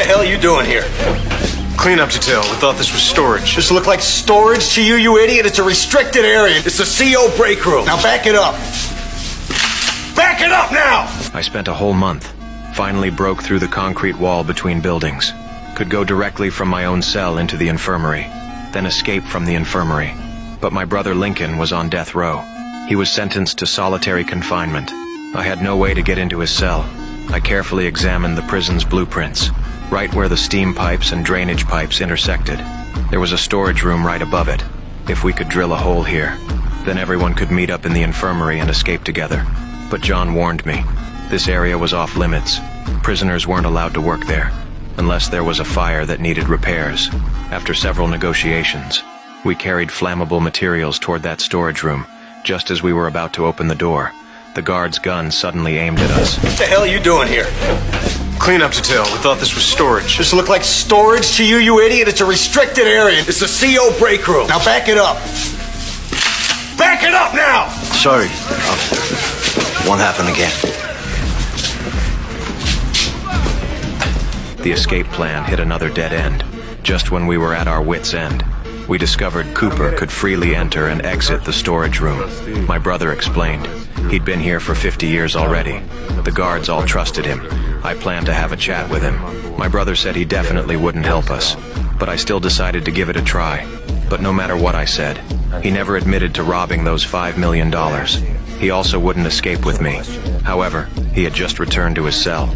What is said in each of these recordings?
the hell are you doing here? Cleanup detail. We thought this was storage. Does it look like storage to you, you idiot? It's a restricted area. It's a CO break room. Now back it up. Back it up now! I spent a whole month. Finally broke through the concrete wall between buildings. Could go directly from my own cell into the infirmary, then escape from the infirmary. But my brother Lincoln was on death row. He was sentenced to solitary confinement. I had no way to get into his cell. I carefully examined the prison's blueprints, right where the steam pipes and drainage pipes intersected. There was a storage room right above it. If we could drill a hole here, then everyone could meet up in the infirmary and escape together. But John warned me. This area was off limits. Prisoners weren't allowed to work there, unless there was a fire that needed repairs. After several negotiations, we carried flammable materials toward that storage room. Just as we were about to open the door, the guard's gun suddenly aimed at us. What the hell are you doing here? Cleanup detail. We thought this was storage. Does it look like storage to you, you idiot? It's a restricted area. It's a CO break room. Now back it up. Back it up now! Sorry, officer. Won't happen again. The escape plan hit another dead end. Just when we were at our wits' end, we discovered Cooper could freely enter and exit the storage room. My brother explained. He'd been here for 50 years already. The guards all trusted him. I planned to have a chat with him. My brother said he definitely wouldn't help us, but I still decided to give it a try. But no matter what I said, he never admitted to robbing those $5 million. He also wouldn't escape with me. However, he had just returned to his cell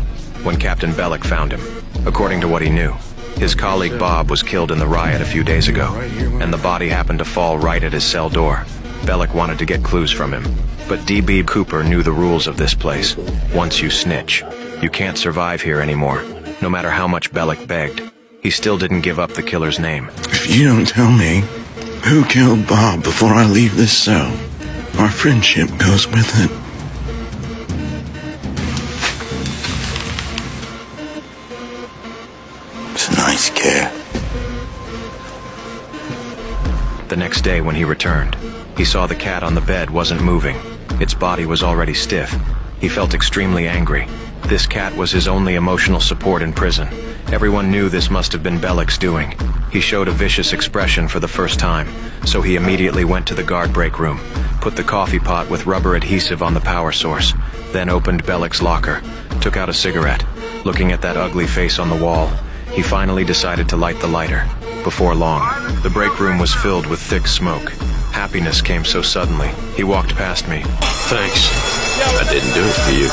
when Captain Bellick found him. According to what he knew, his colleague Bob was killed in the riot a few days ago, and the body happened to fall right at his cell door. Bellick wanted to get clues from him, but D.B. Cooper knew the rules of this place. Once you snitch, you can't survive here anymore. No matter how much Bellick begged, he still didn't give up the killer's name. If you don't tell me who killed Bob before I leave this cell, our friendship goes with it. It's a nice cat. The next day when he returned, he saw the cat on the bed wasn't moving. Its body was already stiff. He felt extremely angry. This cat was his only emotional support in prison. Everyone knew this must have been Bellick's doing. He showed a vicious expression for the first time, so he immediately went to the guard break room, put the coffee pot with rubber adhesive on the power source, then opened Bellick's locker, took out a cigarette. Looking at that ugly face on the wall, he finally decided to light the lighter. Before long, the break room was filled with thick smoke. Happiness came so suddenly, he walked past me. Thanks. I didn't do it for you.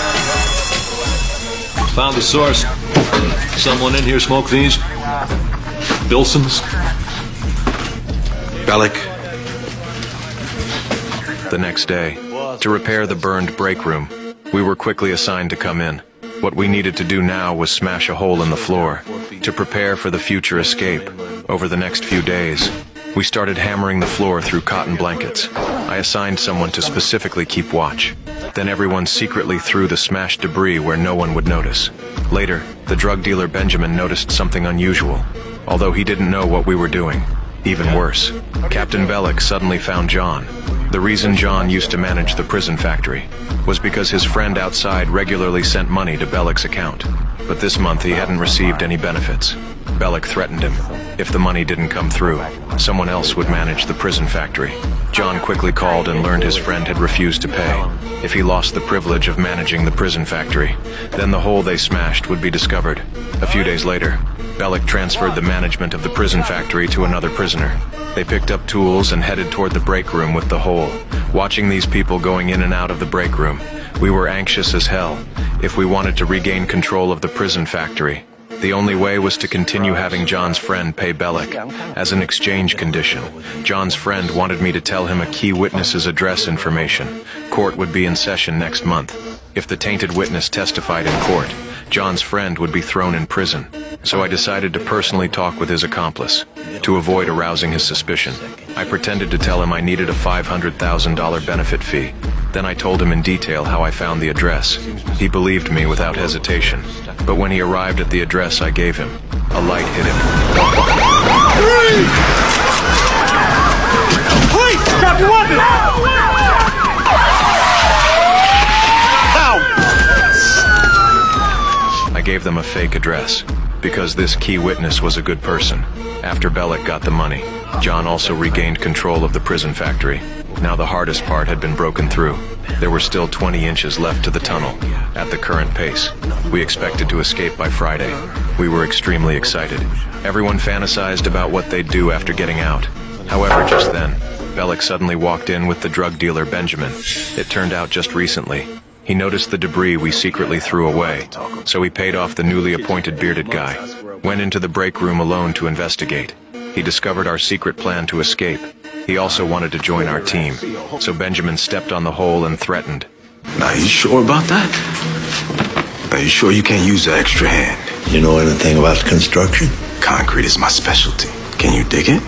Found the source. Someone in here smoked these? Bilsons? Bellick. The next day, to repair the burned break room, we were quickly assigned to come in. What we needed to do now was smash a hole in the floor to prepare for the future escape. Over the next few days, we started hammering the floor through cotton blankets. I assigned someone to specifically keep watch. Then everyone secretly threw the smashed debris where no one would notice. Later, the drug dealer Benjamin noticed something unusual, although he didn't know what we were doing. Even worse, Captain Bellick suddenly found John. The reason John used to manage the prison factory was because his friend outside regularly sent money to Bellick's account. But this month he hadn't received any benefits. Bellick threatened him. If the money didn't come through, someone else would manage the prison factory. John quickly called and learned his friend had refused to pay. If he lost the privilege of managing the prison factory, then the hole they smashed would be discovered. A few days later, Bellick transferred the management of the prison factory to another prisoner. They picked up tools and headed toward the break room with the hole. Watching these people going in and out of the break room, we were anxious as hell. If we wanted to regain control of the prison factory, the only way was to continue having John's friend pay Bellick. As an exchange condition, John's friend wanted me to tell him a key witness's address information. Court would be in session next month. If the tainted witness testified in court, John's friend would be thrown in prison. So I decided to personally talk with his accomplice, to avoid arousing his suspicion. I pretended to tell him I needed a $500,000 benefit fee. Then I told him in detail how I found the address. He believed me without hesitation. But when he arrived at the address I gave him, a light hit him. Please, drop your weapon! I gave them a fake address. because this key witness was a good person. After Bellick got the money, John also regained control of the prison factory. Now the hardest part had been broken through. There were still 20 inches left to the tunnel. At the current pace, we expected to escape by Friday. We were extremely excited. Everyone fantasized about what they'd do after getting out. However, just then, Bellick suddenly walked in with the drug dealer Benjamin. It turned out just recently. He noticed the debris we secretly threw away, so he paid off the newly appointed bearded guy. Went into the break room alone to investigate. He discovered our secret plan to escape. He also wanted to join our team, so Benjamin stepped on the hole and threatened. Now, you sure about that? Are you sure you can't use the extra hand? You know anything about construction? Concrete is my specialty. Can you dig it?